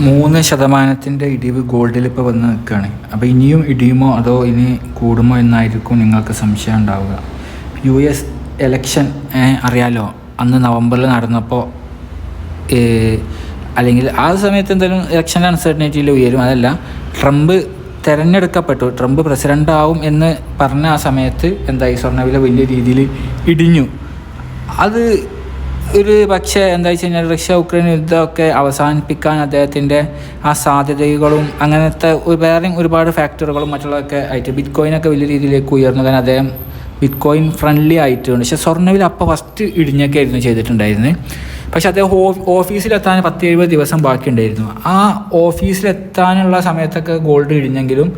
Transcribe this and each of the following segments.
3% ഇടിവ് ഗോൾഡിൽ ഇപ്പോൾ വന്ന് നിൽക്കുകയാണ്. അപ്പോൾ ഇനിയും ഇടിയുമോ അതോ ഇനി കൂടുമോ എന്നായിരിക്കും നിങ്ങൾക്ക് സംശയം ഉണ്ടാവുക. US എലക്ഷൻ അറിയാലോ, അന്ന് നവംബറിൽ നടന്നപ്പോൾ അല്ലെങ്കിൽ ആ സമയത്ത് എന്തായാലും ഇലക്ഷൻ്റെ അൺസർട്ടനിറ്റിയിൽ ഉയരും. അതല്ല, ട്രംപ് തിരഞ്ഞെടുക്കപ്പെട്ടു, ട്രംപ് പ്രസിഡൻ്റ് ആവും എന്ന് പറഞ്ഞ ആ സമയത്ത് എന്തായി, സ്വർണ്ണവില വലിയ രീതിയിൽ ഇടിഞ്ഞു. അത് ഒരു പക്ഷേ എന്താ വെച്ച് കഴിഞ്ഞാൽ റഷ്യ ഉക്രൈൻ യുദ്ധമൊക്കെ അവസാനിപ്പിക്കാൻ അദ്ദേഹത്തിൻ്റെ ആ സാധ്യതകളും അങ്ങനത്തെ വേറെയും ഒരുപാട് ഫാക്ടറുകളും മറ്റുള്ളതൊക്കെ ആയിട്ട് ബിറ്റ് കോയിനൊക്കെ വലിയ രീതിയിലേക്ക് ഉയർന്നു. കാരണം അദ്ദേഹം ബിറ്റ് കോയിൻ ഫ്രണ്ട്ലി ആയിട്ടുണ്ട്. പക്ഷേ സ്വർണ്ണവില അപ്പോൾ ഫസ്റ്റ് ഇടിഞ്ഞൊക്കെ ആയിരുന്നു ചെയ്തിട്ടുണ്ടായിരുന്നത്. പക്ഷേ അദ്ദേഹം ഓഫീസിലെത്താൻ 10-70 ദിവസം ബാക്കിയുണ്ടായിരുന്നു. ആ ഓഫീസിലെത്താനുള്ള സമയത്തൊക്കെ ഗോൾഡ് ഇടിഞ്ഞെങ്കിലും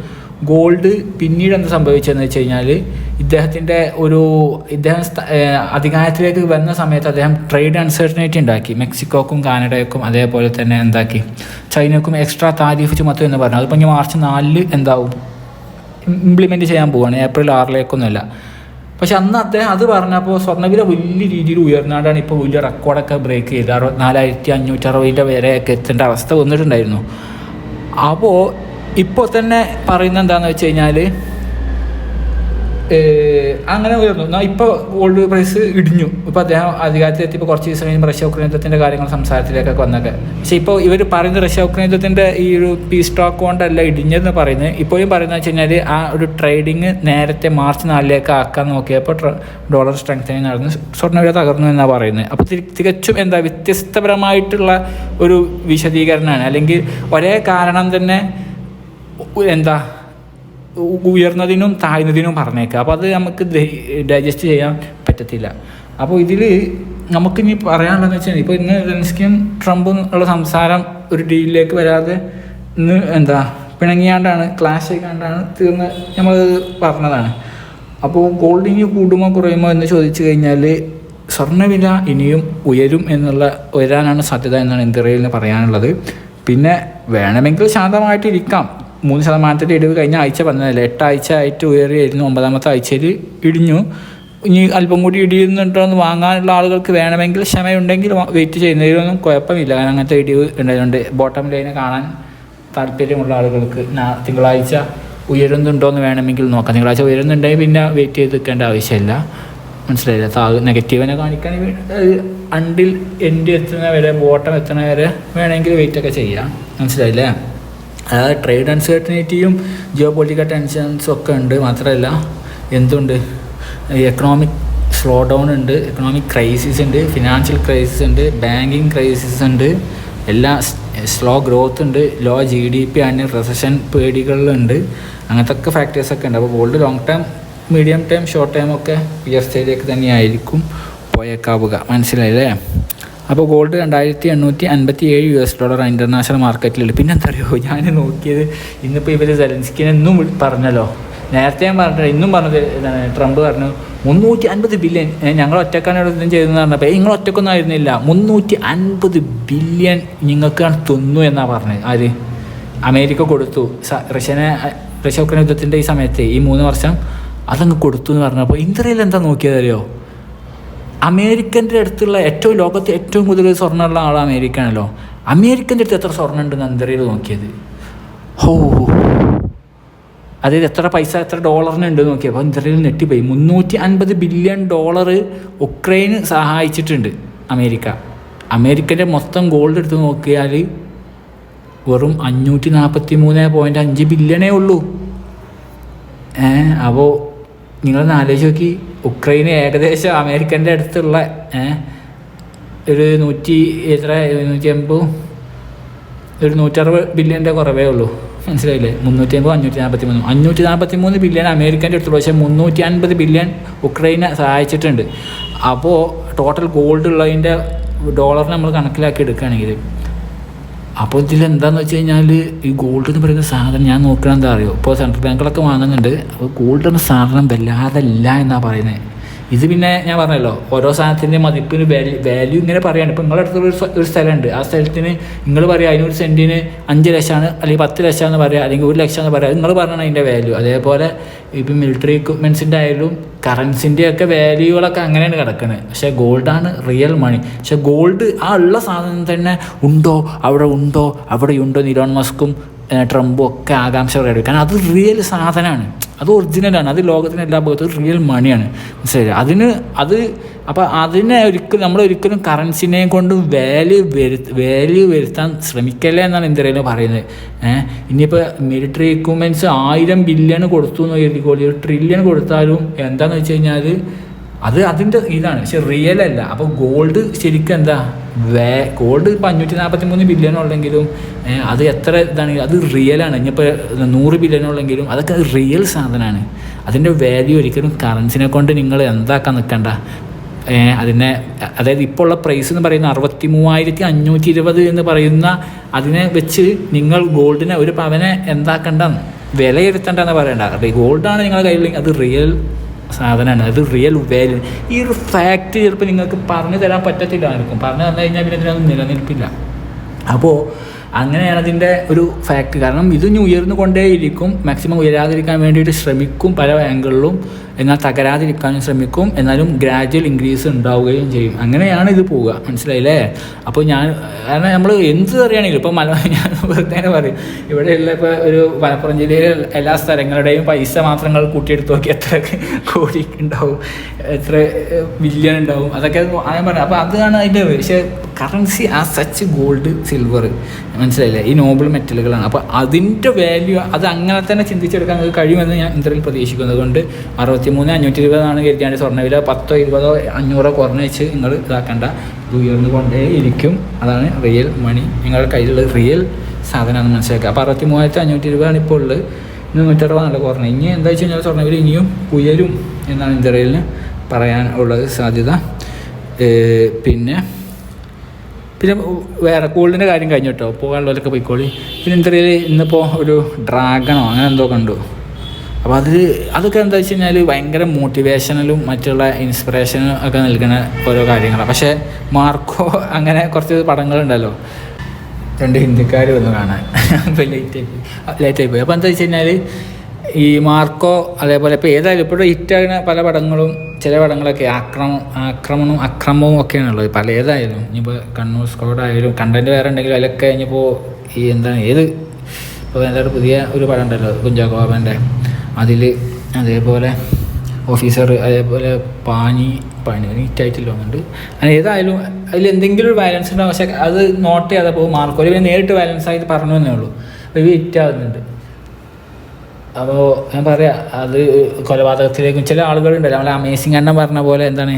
ഗോൾഡ് പിന്നീട് എന്ത് സംഭവിച്ചതെന്ന് വെച്ച് കഴിഞ്ഞാൽ ഇദ്ദേഹം അധികാരത്തിലേക്ക് വന്ന സമയത്ത് അദ്ദേഹം ട്രേഡ് അൺസർട്ടനിറ്റി ഉണ്ടാക്കി. മെക്സിക്കോക്കും കാനഡയ്ക്കും അതേപോലെ തന്നെ എന്താക്കി, ചൈനക്കും എക്സ്ട്രാ താരിഫ് ചുമത്തും എന്ന് പറഞ്ഞു. അതിപ്പോൾ ഇനി മാർച്ച് 4 എന്താവും, ഇംപ്ലിമെൻറ്റ് ചെയ്യാൻ പോവുകയാണ്, ഏപ്രിൽ 6 പക്ഷെ അന്ന് അദ്ദേഹം അത് പറഞ്ഞപ്പോൾ സ്വർണ്ണവില വലിയ രീതിയിൽ ഉയർന്നാണ്ടാണ് ഇപ്പോൾ വലിയ റെക്കോർഡൊക്കെ ബ്രേക്ക് ചെയ്ത് 64,560 വരെയൊക്കെ എത്തേണ്ട അവസ്ഥ വന്നിട്ടുണ്ടായിരുന്നു. അപ്പോൾ ഇപ്പോൾ തന്നെ പറയുന്നത് എന്താണെന്ന് വെച്ച് കഴിഞ്ഞാൽ അങ്ങനെ ഉയർന്നു. ഇപ്പോൾ ഗോൾഡ് പ്രൈസ് ഇടിഞ്ഞു. ഇപ്പോൾ അദ്ദേഹം അധികാരത്തിലെത്തിയപ്പോൾ കുറച്ച് ദിവസം കഴിയുമ്പോൾ റഷ്യ ഉക്രൈൻ യുദ്ധത്തിൻ്റെ കാര്യങ്ങൾ സംസാരത്തിലേക്കൊക്കെ വന്നൊക്കെ. പക്ഷേ ഇപ്പോൾ ഇവർ പറയുന്നത് റഷ്യ ഉക്രൈൻ യുദ്ധത്തിൻ്റെ ഈ ഒരു പീസ് ടോക്ക് കൊണ്ടല്ല ഇടിഞ്ഞതെന്ന് പറയുന്നത്. ഇപ്പോഴും പറയുന്നത് വെച്ച് കഴിഞ്ഞാൽ ആ ഒരു ട്രേഡിങ് നേരത്തെ മാർച്ച് 4 ആക്കാൻ നോക്കിയപ്പോൾ ഡോളർ സ്ട്രെങ്തനിങ് നടന്ന് സ്വർണ്ണവില തകർന്നു എന്നാണ് പറയുന്നത്. അപ്പോൾ തികച്ചും വ്യത്യസ്തപരമായിട്ടുള്ള ഒരു വിശദീകരണമാണ്. അല്ലെങ്കിൽ ഒരേ കാരണം തന്നെ ഉയർന്നതിനും താഴ്ന്നതിനും പറഞ്ഞേക്കുക. അപ്പോൾ അത് നമുക്ക് ഡൈജസ്റ്റ് ചെയ്യാൻ പറ്റത്തില്ല. അപ്പോൾ ഇതിൽ നമുക്കിനി പറയാനുള്ളതെന്ന് വെച്ചാൽ ഇപ്പോൾ ഇന്ന് സെലൻസ്കിയും ട്രംപും ഉള്ള സംസാരം ഒരു ഡീലിലേക്ക് വരാതെ ഇന്ന് പിണങ്ങിയാണ്ടാണ്, ക്ലാഷ് ചെയ്താണ്ടാണ് തീർന്ന് നമ്മൾ പറഞ്ഞതാണ്. അപ്പോൾ ഗോൾഡ് ഇനി കൂടുമോ കുറയുമോ എന്ന് ചോദിച്ചു കഴിഞ്ഞാൽ സ്വർണ്ണവില ഇനിയും ഉയരാനാണ് സാധ്യത എന്നാണ് ഇന്ത്യയിൽ പറയാനുള്ളത്. പിന്നെ വേണമെങ്കിൽ ശാന്തമായിട്ടിരിക്കാം. 3% ഇടിവ് കഴിഞ്ഞ ആഴ്ച പറഞ്ഞതല്ലേ, 8 ആഴ്ച ആയിട്ട് ഉയറിയായിരുന്നു. 9ാമത്തെ ആഴ്ചയിൽ ഇടിഞ്ഞു. ഇനി അല്പം കൂടി ഇടിയുന്നുണ്ടോ എന്ന് വാങ്ങാനുള്ള ആളുകൾക്ക് വേണമെങ്കിൽ ക്ഷമയുണ്ടെങ്കിൽ വെയിറ്റ് ചെയ്യുന്നതിലൊന്നും കുഴപ്പമില്ല. കാരണം അങ്ങനത്തെ ഇടിവ് ഉണ്ടായതുകൊണ്ട് ബോട്ടം ലൈനെ കാണാൻ താല്പര്യമുള്ള ആളുകൾക്ക് തിങ്കളാഴ്ച ഉയരുന്നുണ്ടോ എന്ന് വേണമെങ്കിൽ നോക്കാം. തിങ്കളാഴ്ച ഉയരുന്നുണ്ടെങ്കിൽ പിന്നെ വെയിറ്റ് ചെയ്ത് നിൽക്കേണ്ട ആവശ്യമില്ല. മനസ്സിലായില്ല, നെഗറ്റീവിനെ കാണിക്കാൻ അണ്ടിൽ എൻഡ് എത്തുന്ന വരെ, ബോട്ടം എത്തുന്ന വരെ വേണമെങ്കിൽ വെയിറ്റൊക്കെ ചെയ്യാം. മനസ്സിലായില്ലേ? അതായത് ട്രേഡ് അൺസർട്ടനിറ്റിയും ജിയോ പൊളിറ്റിക്കൽ ടെൻഷൻസും ഒക്കെ ഉണ്ട്. മാത്രമല്ല എന്തുണ്ട്, എക്കണോമിക് സ്ലോ ഡൗൺ ഉണ്ട്, എക്കണോമിക് ക്രൈസിസ് ഉണ്ട്, ഫിനാൻഷ്യൽ ക്രൈസിസ് ഉണ്ട്, ബാങ്കിങ് ക്രൈസിസ് ഉണ്ട്, എല്ലാ സ്ലോ ഗ്രോത്ത് ഉണ്ട്, ലോ GDP ആണ്, റെസഷൻ പേടികളുണ്ട്. അങ്ങനത്തെ ഒക്കെ ഫാക്ടേഴ്സൊക്കെ ഉണ്ട്. അപ്പോൾ gold long term, medium term, short time ഒക്കെ ഉയർച്ചയിലേക്ക് തന്നെയായിരിക്കും പോയേക്കാവുക. മനസ്സിലായില്ലേ? അപ്പോൾ ഗോൾഡ് $2,857 ഇൻ്റർനാഷണൽ മാർക്കറ്റിലുണ്ട്. പിന്നെ എന്താ അറിയുമോ, ഞാൻ നോക്കിയത് ഇന്നിപ്പോൾ ഇവർ സെലൻസ്കിനെ എന്നും പറഞ്ഞല്ലോ, നേരത്തെ ഞാൻ പറഞ്ഞില്ല, ഇന്നും പറഞ്ഞത് ട്രംപ് പറഞ്ഞു 350 ബില്യൺ ഞങ്ങൾ ഒറ്റക്കാണ് ഇതും ചെയ്തതെന്ന് പറഞ്ഞപ്പോൾ നിങ്ങൾ ഒറ്റക്കൊന്നും ആയിരുന്നില്ല, 350 ബില്യൺ നിങ്ങൾക്ക് തന്നു എന്നാണ് പറഞ്ഞത്. ആര്? അമേരിക്ക കൊടുത്തു. റഷ്യ ഉക്രൈൻ യുദ്ധത്തിൻ്റെ ഈ സമയത്ത് ഈ 3 വർഷം അതങ്ങ് കൊടുത്തു എന്ന് പറഞ്ഞപ്പോൾ ഇന്ത്യയിൽ എന്താ നോക്കിയതറിയോ, അമേരിക്കൻ്റെ അടുത്തുള്ള ലോകത്തെ ഏറ്റവും കൂടുതൽ സ്വർണ്ണമുള്ള ആൾ അമേരിക്കയാണല്ലോ. അമേരിക്കൻ്റെ അടുത്ത് എത്ര സ്വർണ്ണം ഉണ്ടെന്ന് അന്തരയിൽ നോക്കിയത്. അതായത് എത്ര പൈസ, എത്ര ഡോളറിനുണ്ട് നോക്കിയപ്പോൾ അന്തരയിൽ ഞെട്ടിപ്പോയി. $350 ബില്യൺ ഉക്രൈന് സഹായിച്ചിട്ടുണ്ട് അമേരിക്കൻ്റെ മൊത്തം ഗോൾഡ് എടുത്ത് നോക്കിയാൽ വെറും 543.5 ബില്യണേ ഉള്ളൂ. അപ്പോൾ നിങ്ങളൊന്ന് ആലോചിച്ച് നോക്കി, ഉക്രൈന് ഏകദേശം അമേരിക്കൻ്റെ അടുത്തുള്ള ഒരു 160 ബില്യൻ്റെ കുറവേ ഉള്ളൂ. മനസ്സിലായില്ലേ? 350, 543 ബില്യൺ അമേരിക്കൻ്റെ അടുത്തുള്ളൂ. പക്ഷേ 350 ബില്യൺ ഉക്രൈനെ സഹായിച്ചിട്ടുണ്ട്. അപ്പോൾ ടോട്ടൽ ഗോൾഡ് ഉള്ളതിൻ്റെ ഡോളറിനെ നമ്മൾ കണക്കിലാക്കി എടുക്കുകയാണെങ്കിൽ, അപ്പോൾ ഇതിലെന്താണെന്ന് വെച്ച് കഴിഞ്ഞാൽ ഈ ഗോൾഡ് എന്ന് പറയുന്ന സാധനം ഞാൻ നോക്കണം, എന്താ അറിയോ, ഇപ്പോൾ സെൻട്രൽ ബാങ്കുകളൊക്കെ വാങ്ങുന്നുണ്ട്. അപ്പോൾ ഗോൾഡ് എന്ന സാധനം വല്ലാതല്ല എന്നാണ് പറയുന്നത്. ഇത് പിന്നെ ഞാൻ പറഞ്ഞല്ലോ, ഓരോ സാധനത്തിൻ്റെ മതിപ്പിന് വാല്യൂ ഇങ്ങനെ പറയാണ്. ഇപ്പോൾ നിങ്ങളുടെ അടുത്തുള്ള ഒരു സ്ഥലമുണ്ട്, ആ സ്ഥലത്തിന് നിങ്ങൾ പറയുക അതിനൊരു സെൻറ്റിന് 5 ലക്ഷമാണ് അല്ലെങ്കിൽ 10 ലക്ഷമെന്ന് പറയുക, അല്ലെങ്കിൽ 1 ലക്ഷം എന്ന് പറയുക, നിങ്ങൾ പറഞ്ഞാണ് അതിൻ്റെ വാല്യൂ. അതേപോലെ ഇപ്പം മിലിറ്ററി എക്യുപ്മെൻസിൻ്റെ ആയാലും കറൻസിൻ്റെയൊക്കെ വാല്യൂകളൊക്കെ അങ്ങനെയാണ് കിടക്കുന്നത്. പക്ഷേ ഗോൾഡാണ് റിയൽ മണി. പക്ഷേ ഗോൾഡ് ആ ഉള്ള സാധനം തന്നെ ഉണ്ടോ അവിടെ ഉണ്ടോ അവിടെ ഉണ്ടോ എന്ന് ഇലോൺ മസ്കും ട്രംപും ഒക്കെ ആകാംക്ഷ പറയുന്നത്. കാരണം അത് റിയൽ സാധനമാണ്, അത് ഒറിജിനലാണ്, അത് ലോകത്തിന് എല്ലാ ഭാഗത്തും റിയൽ മണിയാണ്. മനസ്സിലായില്ലേ? അപ്പോൾ അതിനെ നമ്മളൊരിക്കലും കറൻസിനെ കൊണ്ട് വാല്യൂ വരുത്താൻ ശ്രമിക്കല്ലേ എന്നാണ് ഇന്ത്യയിൽ പറയുന്നത്. ഇനിയിപ്പോൾ മിലിറ്ററി എക്യുപ്മെൻറ്റ്സ് 1000 ബില്യൺ കൊടുത്തു എന്ന് കരുതിക്കോളി, 1 ട്രില്യൺ കൊടുത്താലും എന്താണെന്ന് വെച്ച് കഴിഞ്ഞാൽ അത് അതിൻ്റെ ഇതാണ്, പക്ഷെ റിയൽ അല്ല. അപ്പോൾ ഗോൾഡ് ശരിക്കും എന്താ ഗോൾഡ് ഇപ്പോൾ 543 ബില്യൺ ഉള്ളെങ്കിലും അത് എത്ര ഇതാണ്, അത് റിയലാണ്. ഇനിയിപ്പോൾ 100 ബില്യൺ ഉള്ളെങ്കിലും അതൊക്കെ റിയൽ സാധനമാണ്. അതിൻ്റെ വാല്യൂ ഒരിക്കലും കറൻസിനെ കൊണ്ട് നിങ്ങൾ എന്താക്കാൻ നിൽക്കണ്ട. അതായത് ഇപ്പോൾ ഉള്ള പ്രൈസ് എന്ന് പറയുന്ന 63,520 എന്ന് പറയുന്ന അതിനെ വെച്ച് നിങ്ങൾ ഗോൾഡിനെ ഒരു പവനെ എന്താക്കണ്ട, വിലയിരുത്തണ്ടെന്ന് പറയണ്ട. ഗോൾഡാണ് നിങ്ങളുടെ കയ്യിൽ, അത് റിയൽ സാധനമാണ്, അത് റിയൽ വാല്യൂ. ഈ ഒരു ഫാക്റ്റ് ചിലപ്പോൾ നിങ്ങൾക്ക് പറഞ്ഞു തരാൻ പറ്റത്തില്ലായിരിക്കും. പറഞ്ഞു തന്നു കഴിഞ്ഞാൽ പിന്നെ ഇതിനൊന്നും നിലനിൽപ്പില്ല. അപ്പോൾ അങ്ങനെയാണ് അതിൻ്റെ ഒരു ഫാക്റ്റ്. കാരണം ഇത് ഉയർന്നു കൊണ്ടേയിരിക്കും, മാക്സിമം ഉയരാതിരിക്കാൻ വേണ്ടിയിട്ട് ശ്രമിക്കും പല ആംഗിളിലും, എന്നാൽ തകരാതിരിക്കാനും ശ്രമിക്കും, എന്നാലും ഗ്രാജുവൽ ഇൻക്രീസ് ഉണ്ടാവുകയും ചെയ്യും. അങ്ങനെയാണ് ഇത് പോവുക. മനസ്സിലായില്ലേ? അപ്പോൾ കാരണം നമ്മൾ എന്ത് അറിയണമെങ്കിലും ഇപ്പോൾ ഞാൻ വെറുതെ പറയും, ഇവിടെയുള്ള ഇപ്പോൾ ഒരു മലപ്പുറം ജില്ലയിലെ എല്ലാ സ്ഥലങ്ങളുടെയും പൈസ മാത്രങ്ങൾ കൂട്ടിയെടുത്ത് നോക്കി എത്ര കോടി ഉണ്ടാവും, എത്ര ബില്യൺ ഉണ്ടാവും, അതൊക്കെ ഞാൻ പറഞ്ഞു. അപ്പോൾ അതാണ് അതിൻ്റെ. പക്ഷേ കറൻസി ആ സച്ച് ഗോൾഡ്, സിൽവർ, മനസ്സിലായില്ലേ, ഈ നോബിൾ മെറ്റലുകളാണ്. അപ്പോൾ അതിൻ്റെ വാല്യൂ അത് അങ്ങനെ തന്നെ ചിന്തിച്ചെടുക്കാൻ നിങ്ങൾക്ക് കഴിയുമെന്ന് ഞാൻ ഇന്ത്യയിൽ പ്രതീക്ഷിക്കുന്നത് കൊണ്ട് 63,520 കരുതിയാണ്ട് സ്വർണ്ണവില 10, 20, 500 കുറഞ്ഞ് വെച്ച് നിങ്ങൾ ഇതാക്കണ്ട. ഇത് ഉയർന്നു കൊണ്ടേ ഇരിക്കും. അതാണ് റിയൽ മണി, നിങ്ങളുടെ കയ്യിലുള്ള റിയൽ സാധനമാണെന്ന് മനസ്സിലാക്കുക. അപ്പോൾ 63,520 ഇപ്പോൾ ഉള്ളത്. ഇന്ന് 160 കുറഞ്ഞത്. ഇനി എന്താ വെച്ച് കഴിഞ്ഞാൽ സ്വർണ്ണവില ഇനിയും ഉയരും എന്നാണ് ഇന്ത്യയിൽ പറയാൻ ഉള്ളത് സാധ്യത. പിന്നെ വേറെ ഗോൾഡിൻ്റെ കാര്യം കഴിഞ്ഞു കേട്ടോ, പോകാനുള്ളവരൊക്കെ പോയിക്കോളി. പിന്നെ ഇന്ത്യയിൽ ഇന്നിപ്പോൾ ഒരു ഡ്രാഗണോ അങ്ങനെ എന്തോ കണ്ടു. അപ്പോൾ അതൊക്കെ എന്താ വെച്ച് കഴിഞ്ഞാൽ ഭയങ്കര മോട്ടിവേഷനലും മറ്റുള്ള ഇൻസ്പിറേഷനും ഒക്കെ നൽകുന്ന ഓരോ കാര്യങ്ങളാണ്. പക്ഷേ മാർക്കോ അങ്ങനെ കുറച്ച് പടങ്ങളുണ്ടല്ലോ, 2 ഹിന്ദിക്കാർ വന്ന് കാണാൻ, അപ്പോൾ ലേറ്റായി പോയി. അപ്പോൾ എന്താ വെച്ച് കഴിഞ്ഞാൽ ഈ മാർക്കോ അതേപോലെ ഇപ്പോൾ ഏതായാലും ഇപ്പോൾ ഹിറ്റാകുന്ന പല പടങ്ങളും, ചില പടങ്ങളൊക്കെ അക്രമവും ഒക്കെയാണുള്ളത്. പല ഏതായാലും ഇനിയിപ്പോൾ കണ്ണൂർ സ്ക്വാഡ് ആയാലും കണ്ടൻറ്റ് വേറെ ഉണ്ടെങ്കിലും അതിലൊക്കെ കഴിഞ്ഞപ്പോൾ ഈ എന്താണ് ഇപ്പോൾ എന്തായാലും പുതിയ ഒരു പടം ഉണ്ടല്ലോ കുഞ്ചാക്കോ ബോബൻ്റെ, അതിൽ അതേപോലെ ഓഫീസർ, അതേപോലെ പാനി ഹിറ്റായിട്ടില്ല ഒന്നുണ്ട്. അങ്ങനെ ഏതായാലും അതിൽ എന്തെങ്കിലും ഒരു വയലൻസ് ഉണ്ടാവും. പക്ഷേ അത് നോട്ട് ചെയ്യാതെ പോകും. മാർക്കോയിൽ പിന്നെ നേരിട്ട് വയലൻസ് ആയിട്ട് പറഞ്ഞു എന്നേ ഉള്ളൂ. അപ്പോൾ ഇത് ഹിറ്റാകുന്നുണ്ട്. അപ്പോൾ ഞാൻ പറയാം, അത് കൊലപാതകത്തിലേക്കും ചില ആളുകളുണ്ടല്ലോ, നമ്മളെ അമേസിങ് എണ്ണം പറഞ്ഞ പോലെ എന്താണ്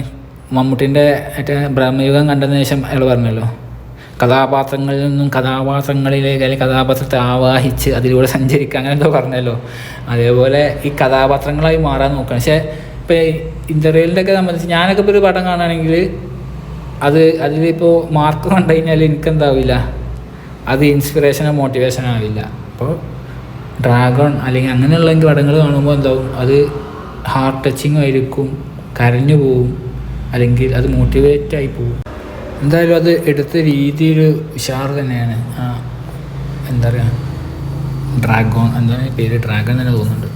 മമ്മൂട്ടിൻ്റെ മറ്റേ ബ്രഹ്മയുഗം കണ്ടതിന് ശേഷം അയാൾ പറഞ്ഞല്ലോ, കഥാപാത്രങ്ങളിൽ നിന്നും കഥാപാത്രങ്ങളിലേക്ക് അല്ലെങ്കിൽ കഥാപാത്രത്തെ ആവാഹിച്ച് അതിലൂടെ സഞ്ചരിക്കുക, അങ്ങനെ എന്തോ പറഞ്ഞല്ലോ. അതേപോലെ ഈ കഥാപാത്രങ്ങളായി മാറാൻ നോക്കണം. പക്ഷേ ഇപ്പോൾ ഇന്റർവ്യൂലിൻ്റെയൊക്കെ സംബന്ധിച്ച് ഞാനൊക്കെ ഇപ്പോൾ ഒരു പടം കാണുകയാണെങ്കിൽ അതിലിപ്പോൾ മാർക്ക് കണ്ടു കഴിഞ്ഞാൽ എനിക്കെന്താവില്ല, അത് ഇൻസ്പിറേഷനോ മോട്ടിവേഷനോ ആവില്ല. അപ്പോൾ ഡ്രാഗൺ അല്ലെങ്കിൽ അങ്ങനെയുള്ള പടങ്ങൾ കാണുമ്പോൾ എന്താവും, അത് ഹാർട്ട് ടച്ചിങ് ആയിരിക്കും, കരഞ്ഞു പോവും, അല്ലെങ്കിൽ അത് മോട്ടിവേറ്റായി പോവും. എന്തായാലും അത് എടുത്ത രീതിയിൽ ഉഷാറ് തന്നെയാണ്. എന്താ പറയുക, ഡ്രാഗൺ എന്താണ് പേര്, ഡ്രാഗൺ തന്നെ തോന്നുന്നുണ്ട്.